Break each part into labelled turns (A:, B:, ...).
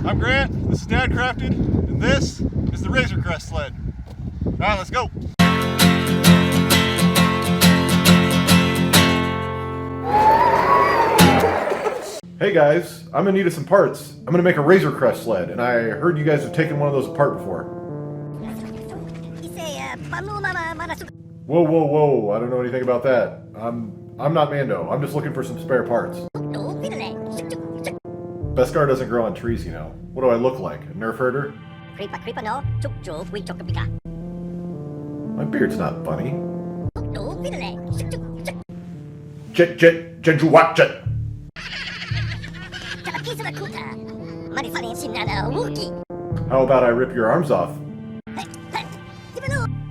A: I'm Grant, this is Dad Crafted, and this is the RAZORCREST sled. Alright, let's go! Hey guys, I'm in need of some parts. I'm gonna make a RAZORCREST sled, and I heard you guys have taken one of those apart before. Whoa, whoa, whoa, I don't know anything about that. I'm not Mando, I'm just looking for some spare parts. Beskar doesn't grow on trees, you know. What do I look like? A nerf herder? My beard's not funny. How about I rip your arms off?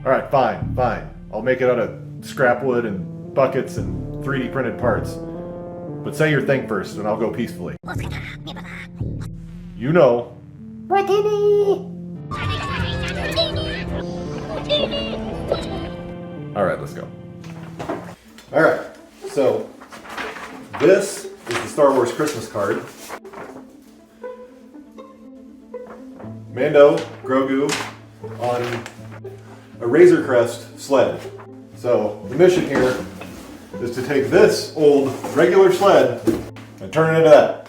A: Alright, fine. I'll make it out of scrapwood and buckets and 3D printed parts. But say your thing first, and I'll go peacefully. You know. Alright, let's go. Alright, so this is the Star Wars Christmas card. Mando, Grogu, on a RAZORCREST sled. So the mission here is to take this old regular sled and turn it into that.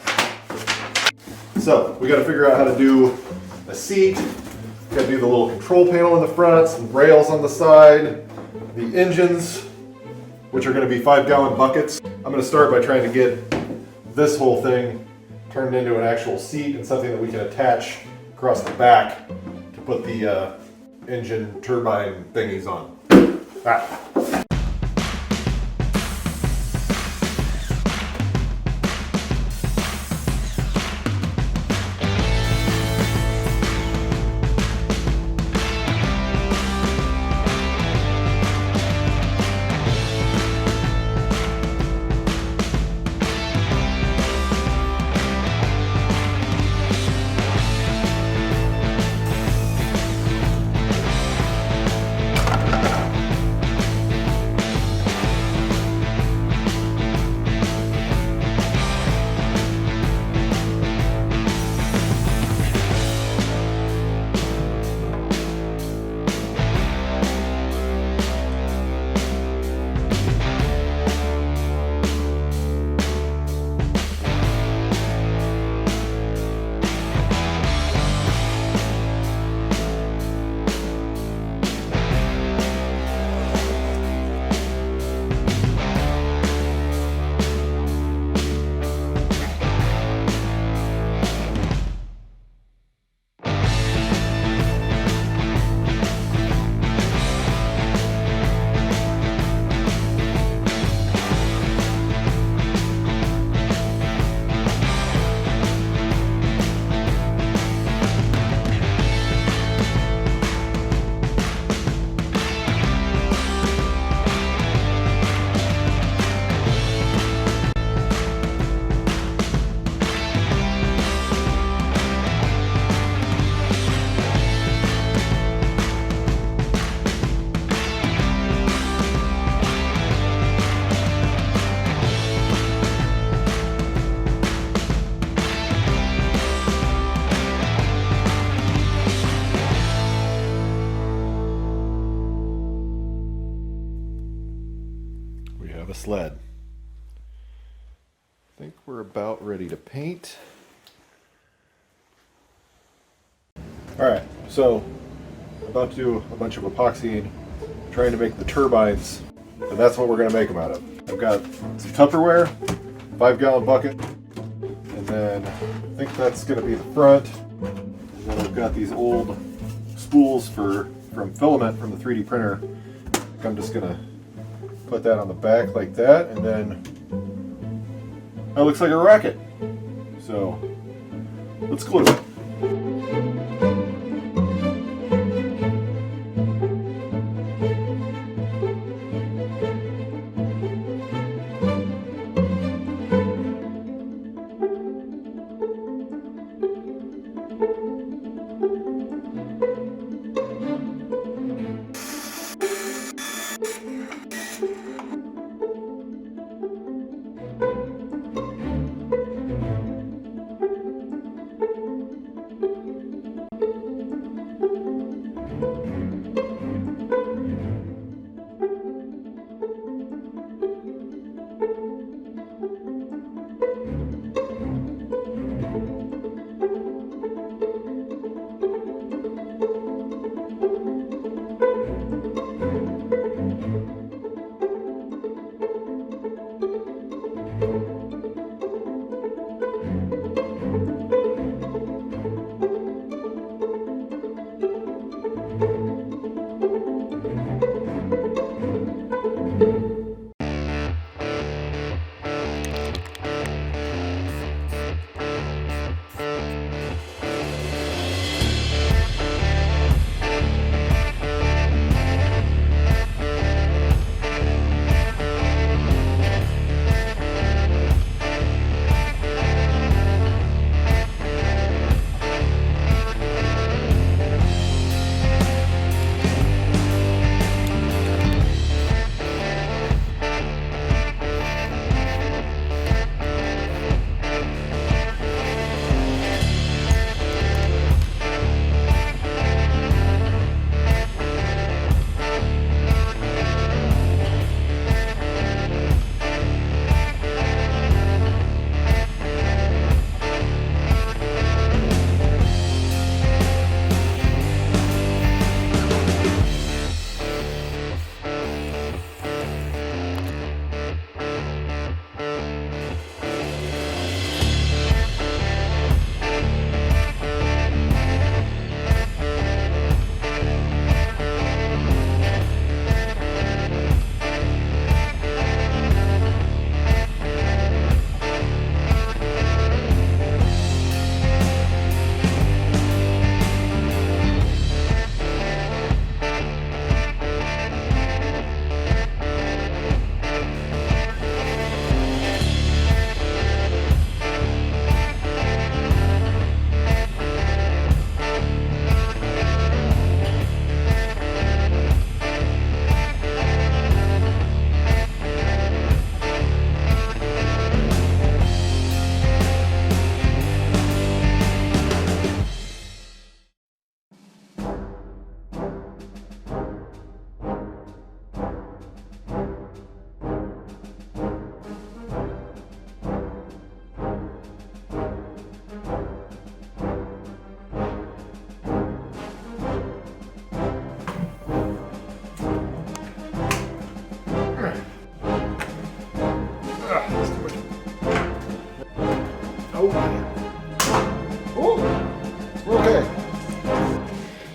A: So we got to figure out how to do a seat. We got to do the little control panel in the front, some rails on the side, the engines, which are going to be 5-gallon buckets. I'm going to start by trying to get this whole thing turned into an actual seat and something that we can attach across the back to put the engine turbine thingies on. All right. Sled. I think we're about ready to paint. Alright, so I'm about to do a bunch of epoxying, trying to make the turbines, and that's what we're going to make them out of. I've got some Tupperware, 5-gallon bucket, and then I think that's going to be the front. And then I've got these old spools from filament from the 3D printer. I'm just going to put that on the back like that, and then that looks like a rocket. So let's glue it.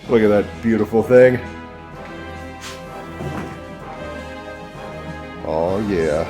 A: Look at that beautiful thing. Oh yeah.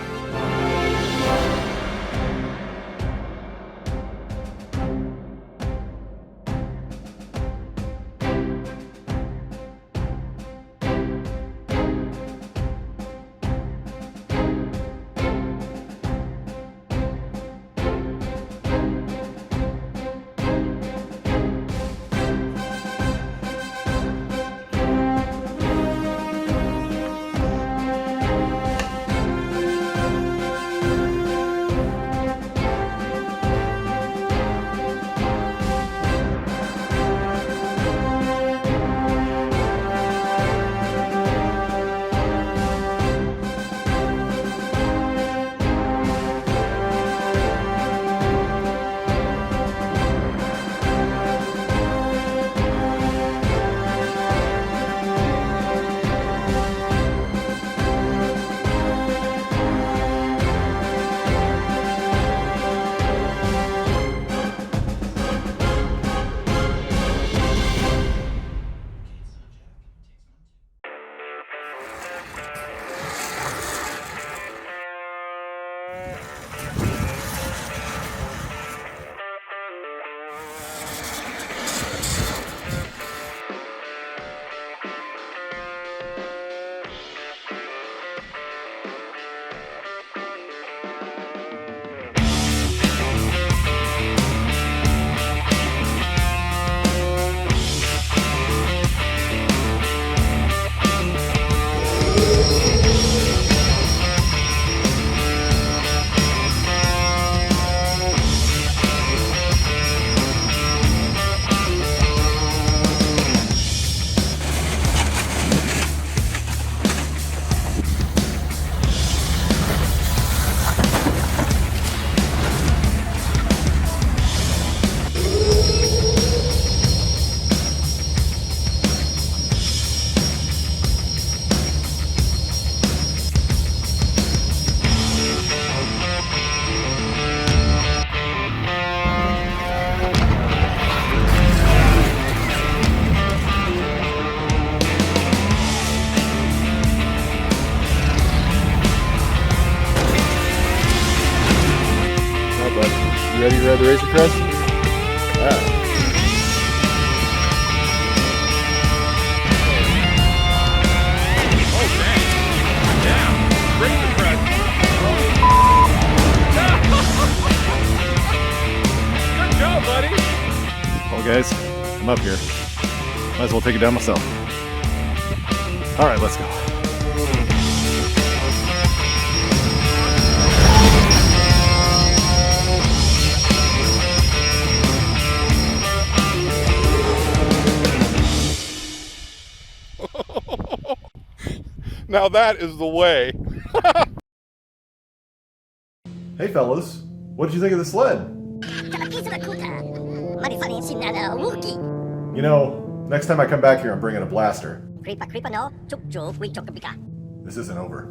A: You ready to ride the RAZORCREST? Yeah. Well guys, I'm up here. Might as well take it down myself. Alright, let's go.
B: Now that is the way.
A: Hey fellas, what did you think of the sled? You know, next time I come back here, I'm bringing a blaster. This isn't over.